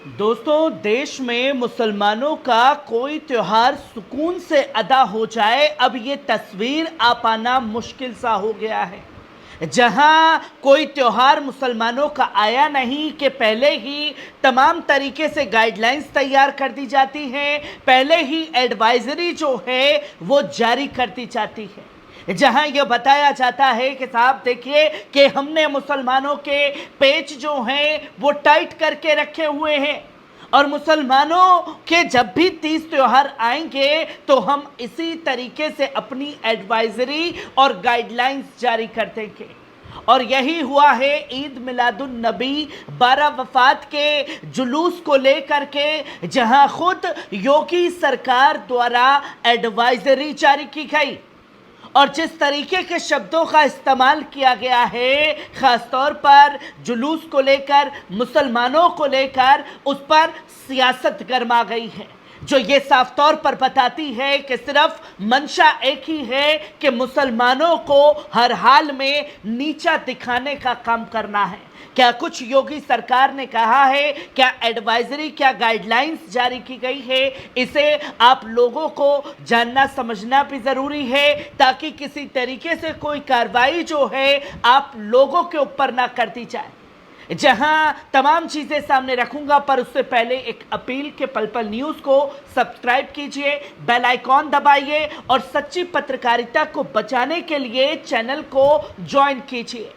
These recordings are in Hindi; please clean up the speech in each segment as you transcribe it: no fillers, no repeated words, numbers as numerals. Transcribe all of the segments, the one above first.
दोस्तों, देश में मुसलमानों का कोई त्योहार सुकून से अदा हो जाए, अब ये तस्वीर आ पाना मुश्किल सा हो गया है। जहां कोई त्योहार मुसलमानों का आया नहीं कि पहले ही तमाम तरीके से गाइडलाइंस तैयार कर दी जाती हैं, पहले ही एडवाइजरी जो है वो जारी कर दी जाती है। जहां यह बताया जाता है कि साहब देखिए कि हमने मुसलमानों के पेच जो हैं वो टाइट करके रखे हुए हैं और मुसलमानों के जब भी 30 त्योहार आएंगे तो हम इसी तरीके से अपनी एडवाइजरी और गाइडलाइंस जारी कर देंगे। और यही हुआ है ईद मिलादुन नबी 12 वफात के जुलूस को लेकर के, जहां खुद योगी सरकार द्वारा एडवाइजरी जारी की गई और जिस तरीके के शब्दों का इस्तेमाल किया गया है ख़ासतौर पर जुलूस को लेकर, मुसलमानों को लेकर, उस पर सियासत गरमा गई है, जो ये साफ तौर पर बताती है कि सिर्फ मंशा एक ही है कि मुसलमानों को हर हाल में नीचा दिखाने का काम करना है। क्या कुछ योगी सरकार ने कहा है, क्या एडवाइजरी, क्या गाइडलाइंस जारी की गई है, इसे आप लोगों को जानना समझना भी ज़रूरी है ताकि किसी तरीके से कोई कार्रवाई जो है आप लोगों के ऊपर ना कर दी जाए। जहां तमाम चीज़ें सामने रखूंगा, पर उससे पहले एक अपील के पल पल न्यूज़ को सब्सक्राइब कीजिए, बेल आइकॉन दबाइए और सच्ची पत्रकारिता को बचाने के लिए चैनल को ज्वाइन कीजिए।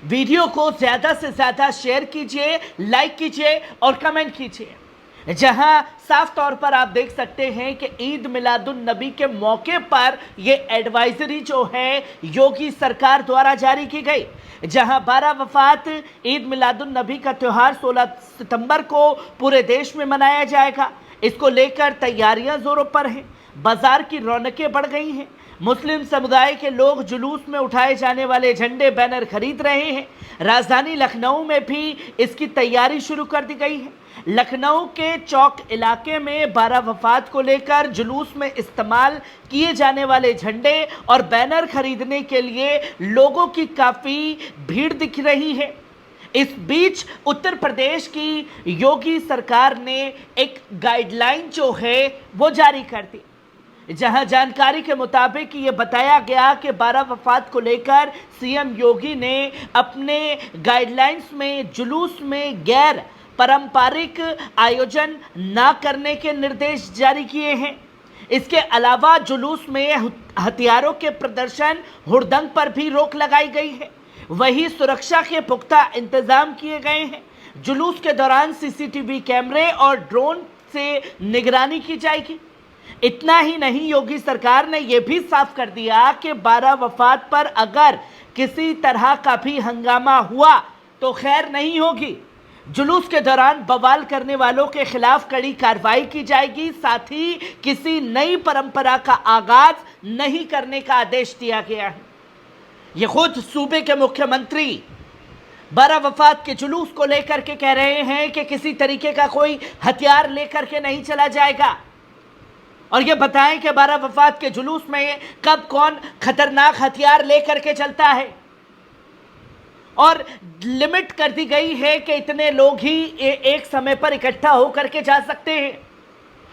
वीडियो को ज़्यादा से ज़्यादा शेयर कीजिए, लाइक कीजिए और कमेंट कीजिए। जहां साफ तौर पर आप देख सकते हैं कि ईद मिलादुन नबी के मौके पर यह एडवाइजरी जो है योगी सरकार द्वारा जारी की गई, जहां 12 वफात ईद मिलादुन नबी का त्यौहार 16 सितंबर को पूरे देश में मनाया जाएगा। इसको लेकर तैयारियां जोरों पर हैं, बाजार की रौनकें बढ़ गई हैं। मुस्लिम समुदाय के लोग जुलूस में उठाए जाने वाले झंडे, बैनर खरीद रहे हैं। राजधानी लखनऊ में भी इसकी तैयारी शुरू कर दी गई है। लखनऊ के चौक इलाके में 12 वफात को लेकर जुलूस में इस्तेमाल किए जाने वाले झंडे और बैनर खरीदने के लिए लोगों की काफ़ी भीड़ दिख रही है। इस बीच उत्तर प्रदेश की योगी सरकार ने एक गाइडलाइन जो है वो जारी कर दी, जहां जानकारी के मुताबिक ये बताया गया कि 12 वफात को लेकर सीएम योगी ने अपने गाइडलाइंस में जुलूस में गैर पारंपरिक आयोजन ना करने के निर्देश जारी किए हैं। इसके अलावा जुलूस में हथियारों के प्रदर्शन, हुड़दंग पर भी रोक लगाई गई है। वही सुरक्षा के पुख्ता इंतजाम किए गए हैं। जुलूस के दौरान सीसीटीवी कैमरे और ड्रोन से निगरानी की जाएगी। इतना ही नहीं, योगी सरकार ने यह भी साफ कर दिया कि 12 वफात पर अगर किसी तरह का भी हंगामा हुआ तो खैर नहीं होगी। जुलूस के दौरान बवाल करने वालों के खिलाफ कड़ी कार्रवाई की जाएगी। साथ ही किसी नई परंपरा का आगाज नहीं करने का आदेश दिया गया है। ये खुद सूबे के मुख्यमंत्री 12 वफात के जुलूस को लेकर के कह रहे हैं कि किसी तरीके का कोई हथियार लेकर के नहीं चला जाएगा। और ये बताएं कि 12 वफात के जुलूस में कब कौन खतरनाक हथियार लेकर के चलता है, और लिमिट कर दी गई है कि इतने लोग ही एक समय पर इकट्ठा होकर के जा सकते हैं।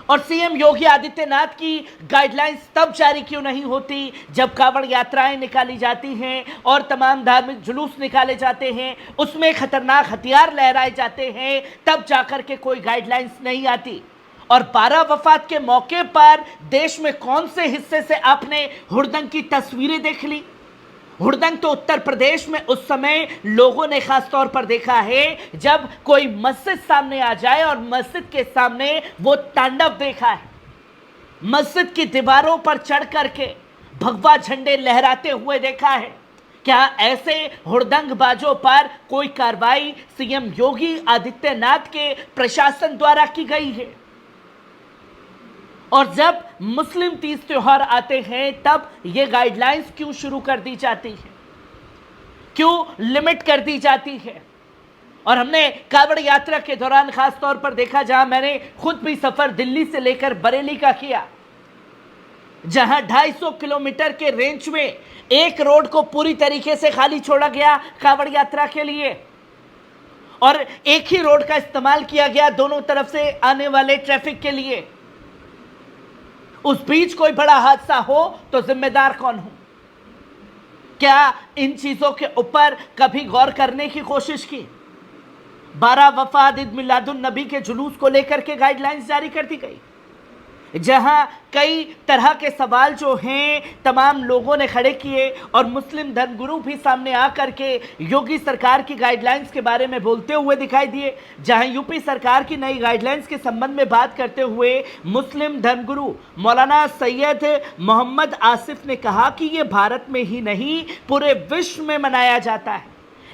और सीएम योगी आदित्यनाथ की गाइडलाइंस तब जारी क्यों नहीं होती जब कांवड़ यात्राएं निकाली जाती हैं और तमाम धार्मिक जुलूस निकाले जाते हैं, उसमें खतरनाक हथियार लहराए जाते हैं, तब जाकर के कोई गाइडलाइंस नहीं आती। और 12 वफात के मौके पर देश में कौन से हिस्से से आपने हुड़दंग की तस्वीरें देख ली? हुड़दंग तो उत्तर प्रदेश में उस समय लोगों ने खास तौर पर देखा है जब कोई मस्जिद सामने आ जाए और मस्जिद के सामने वो तांडव देखा है। मस्जिद की दीवारों पर चढ़ करके भगवा झंडे लहराते हुए देखा है। क्या ऐसे हुड़दंग बाजों पर कोई कार्रवाई सीएम योगी आदित्यनाथ के प्रशासन द्वारा की गई है? और जब मुस्लिम 30 त्योहार आते हैं तब ये गाइडलाइंस क्यों शुरू कर दी जाती है, क्यों लिमिट कर दी जाती है? और हमने कांवड़ यात्रा के दौरान खास तौर पर देखा, जहां मैंने खुद भी सफर दिल्ली से लेकर बरेली का किया, जहां 250 किलोमीटर के रेंज में एक रोड को पूरी तरीके से खाली छोड़ा गया कांवड़ यात्रा के लिए। और एक ही रोड का इस्तेमाल किया गया दोनों तरफ से आने वाले ट्रैफिक के लिए। उस बीच कोई बड़ा हादसा हो तो जिम्मेदार कौन हो? क्या इन चीजों के ऊपर कभी गौर करने की कोशिश की? 12 वफात ईद मिलादुन नबी के जुलूस को लेकर के गाइडलाइंस जारी कर दी गई, जहां कई तरह के सवाल जो हैं तमाम लोगों ने खड़े किए और मुस्लिम धर्मगुरु भी सामने आकर के योगी सरकार की गाइडलाइंस के बारे में बोलते हुए दिखाई दिए। जहां यूपी सरकार की नई गाइडलाइंस के संबंध में बात करते हुए मुस्लिम धर्मगुरु मौलाना सैयद मोहम्मद आसिफ ने कहा कि ये भारत में ही नहीं पूरे विश्व में मनाया जाता है।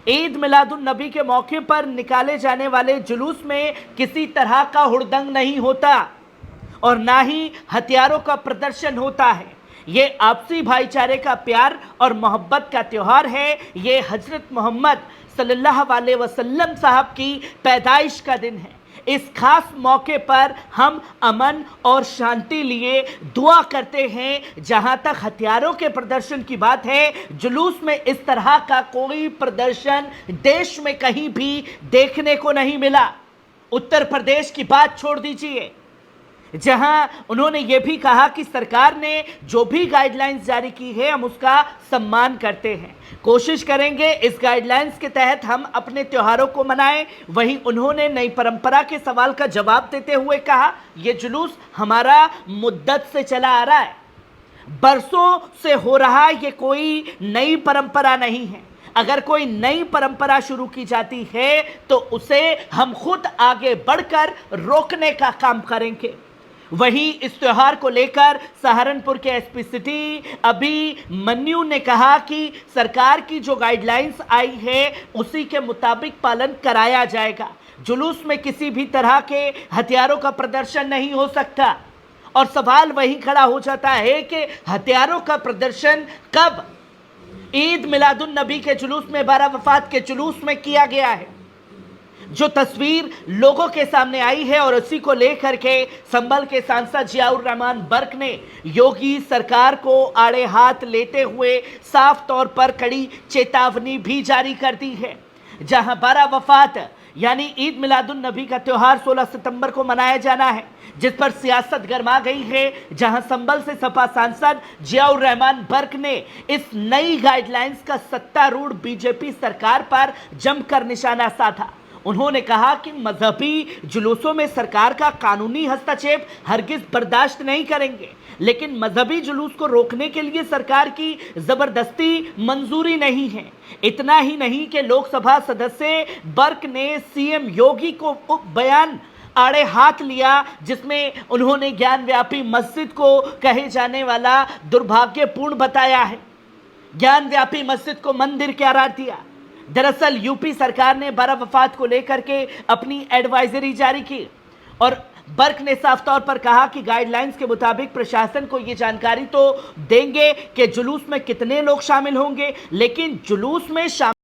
ईद मिलादुन नबी के मौके पर निकाले जाने वाले जुलूस में किसी तरह का हुड़दंग नहीं होता और ना ही हथियारों का प्रदर्शन होता है। ये आपसी भाईचारे का प्यार और मोहब्बत का त्योहार है। ये हजरत मोहम्मद सल्लल्लाहु अलैहि वसल्लम साहब की पैदाइश का दिन है। इस खास मौके पर हम अमन और शांति लिए दुआ करते हैं। जहां तक हथियारों के प्रदर्शन की बात है, जुलूस में इस तरह का कोई प्रदर्शन देश में कहीं भी देखने को नहीं मिला। उत्तर प्रदेश की बात छोड़ दीजिए, जहां उन्होंने यह भी कहा कि सरकार ने जो भी गाइडलाइंस जारी की है हम उसका सम्मान करते हैं, कोशिश करेंगे इस गाइडलाइंस के तहत हम अपने त्योहारों को मनाएं। वहीं उन्होंने नई परंपरा के सवाल का जवाब देते हुए कहा, यह जुलूस हमारा मुद्दत से चला आ रहा है, बरसों से हो रहा है, ये कोई नई परंपरा नहीं है। अगर कोई नई परंपरा शुरू की जाती है तो उसे हम खुद आगे बढ़कर रोकने का काम करेंगे। वहीं इस त्योहार को लेकर सहारनपुर के एसपी सिटी अभिमन्यु ने कहा कि सरकार की जो गाइडलाइंस आई है उसी के मुताबिक पालन कराया जाएगा। जुलूस में किसी भी तरह के हथियारों का प्रदर्शन नहीं हो सकता और सवाल वही खड़ा हो जाता है कि हथियारों का प्रदर्शन कब ईद मिलादुन नबी के जुलूस में 12 वफात के जुलूस में किया गया है। जो तस्वीर लोगों के सामने आई है और उसी को लेकर के संभल के सांसद जियाउर रहमान बर्क ने योगी सरकार को आड़े हाथ लेते हुए साफ तौर पर कड़ी चेतावनी भी जारी कर दी है। जहां 12 वफात यानी ईद मिलादुन नबी का त्योहार 16 सितंबर को मनाया जाना है, जिस पर सियासत गरमा गई है। जहां संभल से सपा सांसद जियाउर रहमान बर्क ने इस नई गाइडलाइंस का सत्तारूढ़ बीजेपी सरकार पर जमकर निशाना साधा। उन्होंने कहा कि मजहबी जुलूसों में सरकार का कानूनी हस्तक्षेप हरगिज बर्दाश्त नहीं करेंगे, लेकिन मजहबी जुलूस को रोकने के लिए सरकार की जबरदस्ती मंजूरी नहीं है। इतना ही नहीं कि लोकसभा सदस्य बर्क ने सीएम योगी को बयान आड़े हाथ लिया, जिसमें उन्होंने ज्ञानव्यापी मस्जिद को कहे जाने वाला दुर्भाग्यपूर्ण बताया है। ज्ञानव्यापी मस्जिद को मंदिर करार दिया। दरअसल यूपी सरकार ने 12 वफात को लेकर के अपनी एडवाइजरी जारी की और बर्क ने साफ तौर पर कहा कि गाइडलाइंस के मुताबिक प्रशासन को ये जानकारी तो देंगे कि जुलूस में कितने लोग शामिल होंगे, लेकिन जुलूस में शामिल